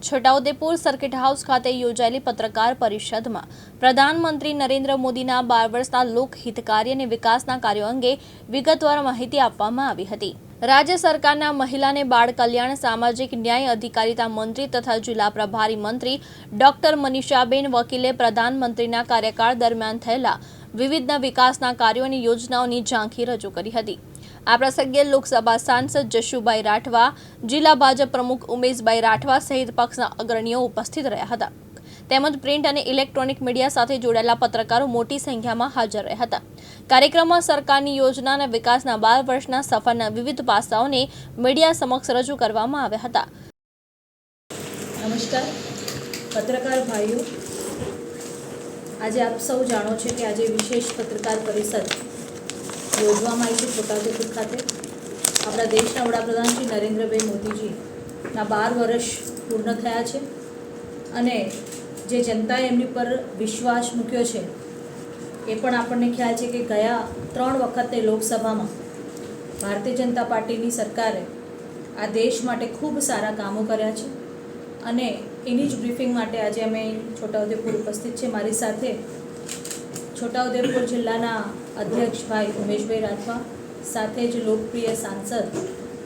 Chhota Udepur circuit house ખાતે યોજાયેલી પત્રકાર પરિષદમાં પ્રધાનમંત્રી નરેન્દ્ર મોદીના 12 વર્ષના લોકહિતકારી અને વિકાસના કાર્યો અંગે વિગતવાર માહિતી આપવામાં આવી હતી। રાજ્ય સરકારના મહિલા અને બાળ કલ્યાણ, સામાજિક ન્યાય અધિકારિતા મંત્રી તથા જિલ્લા પ્રભારી મંત્રી ડોક્ટર મનીષાબેન વકીલે પ્રધાનમંત્રીના કાર્યકાળ દરમિયાન થયેલા વિવિધ વિકાસના કાર્યો અને યોજનાઓની ઝાંખી રજૂ કરી હતી। આ પ્રસંગે લોકસભા સાંસદ જશુભાઈ રાઠવા, જિલ્લા ભાજપ પ્રમુખ ઉમેશભાઈ રાઠવા સહિત પક્ષના અગ્રણીઓ ઉપસ્થિત રહ્યા હતા। તેમજ પ્રિન્ટ અને ઇલેક્ટ્રોનિક મીડિયા સાથે જોડાયેલા પત્રકારો મોટી સંખ્યામાં હાજર રહ્યા હતા। કાર્યક્રમમાં સરકારની યોજના અને વિકાસના 12 વર્ષના સફરના વિવિધ પાસાઓને મીડિયા સમક્ષ રજૂ કરવામાં આવ્યા હતા। નમસ્કાર પત્રકાર ભાઈઓ, આજે આપ સૌ જાણો છો કે આજે વિશેષ પત્રકાર પરિષદ યોજવામાં આવી છે છોટાઉદેપુર ખાતે। આપણા દેશના વડાપ્રધાન શ્રી નરેન્દ્રભાઈ મોદીજીના 12 વર્ષ પૂર્ણ થયા છે અને જે જનતાએ એમની પર વિશ્વાસ મૂક્યો છે એ પણ આપણને ખ્યાલ છે કે ગયા 3 વખતે લોકસભામાં ભારતીય જનતા પાર્ટીની સરકારે આ દેશ માટે ખૂબ સારા કામો કર્યા છે અને એની જ બ્રીફિંગ માટે આજે અમે છોટાઉદેપુર ઉપસ્થિત છે। મારી સાથે છોટાઉદેપુર જિલ્લાના અધ્યક્ષ ભાઈ ઉમેશભાઈ રાઠવા, સાથે જ લોકપ્રિય સાંસદ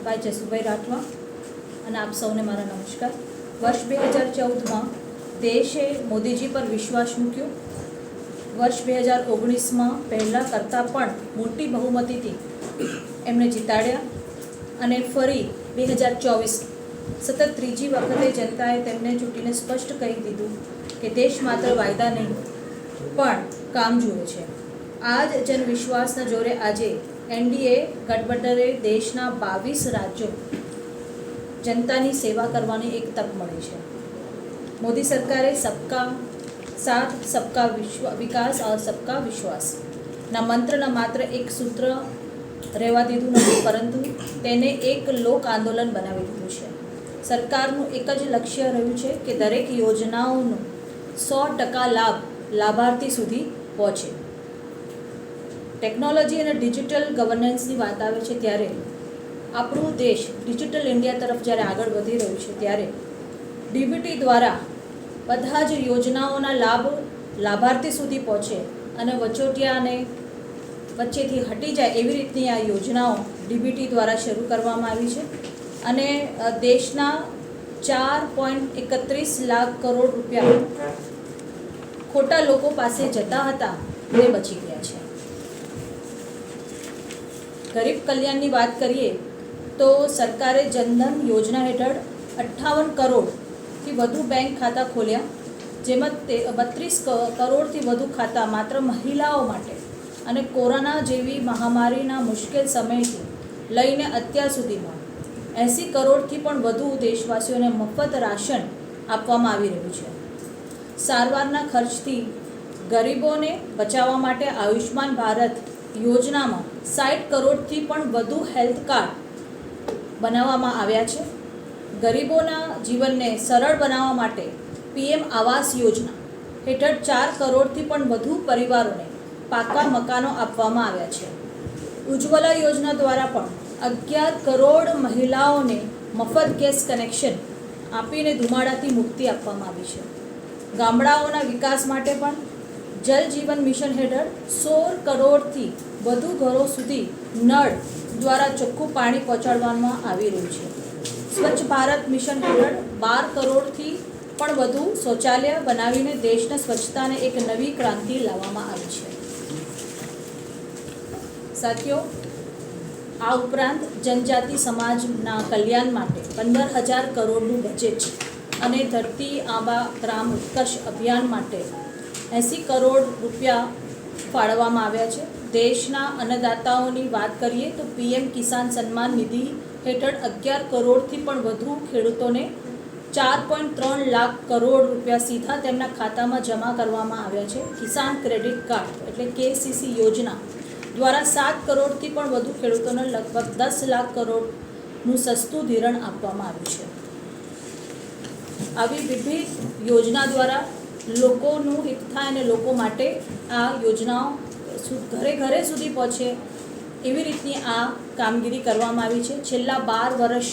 ભાઈ જશુભાઈ રાઠવા અને આપ સૌને મારા નમસ્કાર। વર્ષ 2014માં દેશે મોદીજી પર વિશ્વાસ મૂક્યો। વર્ષ 2019માં પહેલાં કરતાં પણ મોટી બહુમતીથી એમને જીતાડ્યા અને ફરી 2024 સતત ત્રીજી વખતે જનતાએ તેમને ચૂંટીને સ્પષ્ટ કહી દીધું કે દેશ માત્ર વાયદા નહીં પણ કામ જુએ છે। આ જ જનવિશ્વાસના જોરે આજે એનડીએ ગઠબંધને દેશના 22 રાજ્યો જનતાની સેવા કરવાની એક તક મળી છે। મોદી સરકારે સબકા સાથ, સબકા વિકાસ और सबका વિશ્વાસના મંત્રના માત્ર એક સૂત્ર રહેવા દીધું નથી, પરંતુ તેને એક લોક આંદોલન બનાવી દીધું છે। સરકારનું એક જ લક્ષ્ય રહ્યું છે કે દરેક યોજનાઓનો 100% લાભ લાભાર્થી સુધી પહોંચે। ટેકનોલોજી અને ડિજિટલ ગવર્નન્સની વાત આવે છે ત્યારે આપણું દેશ ડિજિટલ ઇન્ડિયા તરફ જ્યારે આગળ વધી રહ્યું છે ત્યારે ડીબીટી દ્વારા બધા જ યોજનાઓના લાભ લાભાર્થી સુધી પહોંચે અને વચોટિયાને વચ્ચેથી હટી જાય એવી રીતની આ યોજનાઓ ડીબીટી દ્વારા શરૂ કરવામાં આવી છે અને દેશના 4.31 લાખ કરોડ રૂપિયા ખોટા લોકો પાસે જતા હતા તે બચી ગયા છે। ગરીબ કલ્યાણની વાત કરીએ તો સરકારે જનધન યોજના હેઠળ 58 કરોડથી વધુ બેંક ખાતા ખોલ્યા, જેમાં 32 કરોડથી વધુ ખાતા માત્ર મહિલાઓ માટે અને કોરોના જેવી મહામારીના મુશ્કેલ સમયથી લઈને અત્યાર સુધીમાં 80 કરોડથી પણ વધુ દેશવાસીઓને મફત રાશન આપવામાં આવી રહ્યું છે। સારવારના ખર્ચથી ગરીબોને બચાવવા માટે આયુષ્માન ભારત યોજનામાં 60 કરોડથી પણ વધુ હેલ્થ કાર્ડ બનાવવામાં આવ્યા છે। ગરીબોના જીવનને સરળ બનાવવા માટે પીએમ આવાસ યોજના હેઠળ 4 કરોડથી પણ વધુ પરિવારોને પાકા મકાનો આપવામાં આવ્યા છે। ઉજ્જવલા યોજના દ્વારા પણ 11 કરોડ મહિલાઓને મફત ગેસ કનેક્શન આપીને ધુમાડાથી મુક્તિ આપવામાં આવી છે। ગામડાઓના વિકાસ માટે પણ જલ જીવન મિશન હેઠળ 16 કરોડથી વધુ ઘરો સુધી નળ દ્વારા ચોખ્ખું પાણી પહોંચાડવામાં આવી રહ્યું છે। સ્વચ્છ ભારત મિશન હેઠળ 12 કરોડથી પણ વધુ શૌચાલય બનાવીને દેશના સ્વચ્છતાને એક નવી ક્રાંતિ લાવવામાં આવી છે। સાથીઓ, આ ઉપરાંત જનજાતિ સમાજના કલ્યાણ માટે 15,000 કરોડનું બજેટ અને ધરતી આંબા ગ્રામ ઉત્કર્ષ અભિયાન માટે 80 કરોડ રૂપિયા ફાળવવામાં આવ્યા છે। દેશના અન્નદાતાઓની વાત કરીએ તો પીએમ કિસાન સન્માન નિધિ હેઠળ 11 કરોડથી પણ વધુ ખેડૂતોને 4.3 લાખ કરોડ રૂપિયા સીધા તેમના ખાતામાં જમા કરવામાં આવ્યા છે। કિસાન ક્રેડિટ કાર્ડ એટલે કેસીસી યોજના દ્વારા 7 કરોડથી પણ વધુ ખેડૂતોને લગભગ 10 લાખ કરોડનું સસ્તું ધિરાણ આપવામાં આવ્યું છે। આવી વિવિધ યોજના દ્વારા લોકોનું હિત થાય અને લોકો માટે આ યોજનાઓ ઘરે ઘરે સુધી પહોંચે એવી રીતની આ કામગીરી કરવામાં આવી છે। છેલ્લા 12 વર્ષ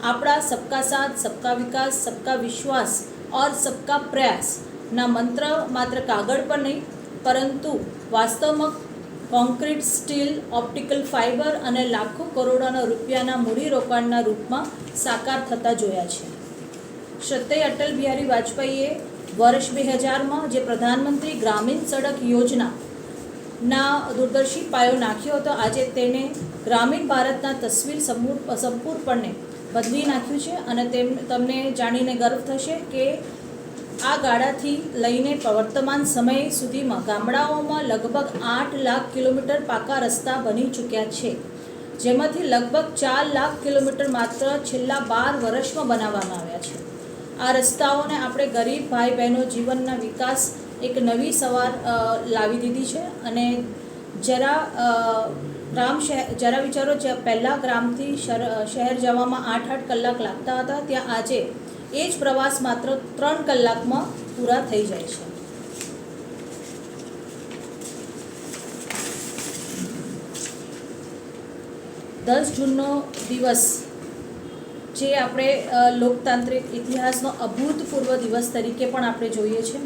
આપણા સબકા સાથ, સબકા વિકાસ, સબકા વિશ્વાસ ઓર સબકા પ્રયાસના મંત્ર માત્ર કાગળ પર નહીં પરંતુ વાસ્તવમાં કોન્ક્રીટ, સ્ટીલ, ઓપ્ટિકલ ફાઇબર અને લાખો કરોડોના રૂપિયાના મૂડીરોકાણના રૂપમાં સાકાર થતા જોયા છે. શ્રદ્ધેય અટલ બિહારી વાજપેયીએ વર્ષ 2000માં જે પ્રધાનમંત્રી ગ્રામીણ સડક યોજનાના દૂરદર્શી પાયો નાખ્યો હતો, આજે તેને ગ્રામીણ ભારતના તસવીર સંપૂર્ણપણે બદલી નાખ્યું છે. અને તમને જાણીને ગર્વ થશે કે આ ગાળાથી લઈને વર્તમાન સમય સુધીમાં ગામડાઓમાં લગભગ 8 લાખ કિલોમીટર પાકા રસ્તા બની ચૂક્યા છે, જેમાંથી લગભગ 4 લાખ કિલોમીટર માત્ર છેલ્લા 12 વર્ષમાં બનાવવામાં આવ્યા છે. આ રસ્તાઓને આપણે ગરીબ ભાઈ બહેનો જીવનના વિકાસ એક નવી સવાર લાવી દીધી છે. અને જરા વિચારો, પહેલાં ગ્રામથી શહેર જવામાં 8-8 કલાક લાગતા હતા, ત્યાં આજે એ જ પ્રવાસ માત્ર 3 કલાકમાં પૂરા થઈ જાય છે. દસ જૂનનો દિવસ જે આપણે લોકતાંત્રિક ઇતિહાસનો અભૂતપૂર્વ દિવસ તરીકે પણ આપણે જોઈએ છે.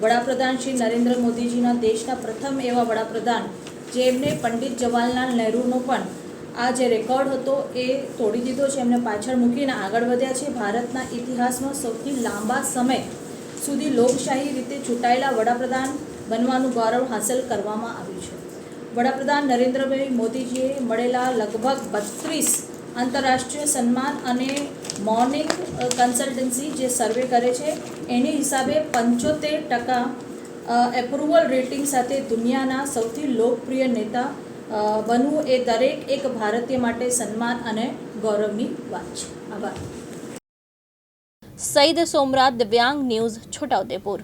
વડાપ્રધાન શ્રી નરેન્દ્ર મોદીજીના દેશના પ્રથમ એવા વડાપ્રધાન જેમને પંડિત જવાહરલાલ નહેરુનો પણ આ જે રેકોર્ડ હતો એ તોડી દીધો છે. એમને પાછળ મૂકીને આગળ વધ્યા છે. ભારતના ઇતિહાસમાં સૌથી લાંબા સમય સુધી લોકશાહી રીતે ચૂંટાયેલા વડાપ્રધાન બનવાનું ગૌરવ હાંસલ કરવામાં આવ્યું છે. વડાપ્રધાન નરેન્દ્રભાઈ મોદીજીએ મળેલા લગભગ 32 આંતરરાષ્ટ્રીય સન્માન અને મોર્નિંગ કન્સલ્ટન્સી જે સર્વે કરે છે એની હિસાબે 75% એપ્રુવલ રેટિંગ સાથે દુનિયાના સૌથી લોકપ્રિય નેતા બનવું એ દરેક એક ભારતીય માટે સન્માન અને ગૌરવની વાત છે. આભાર. સઈદ સોમરાત, દિવ્યાંગ ન્યૂઝ, છોટાઉદેપુર.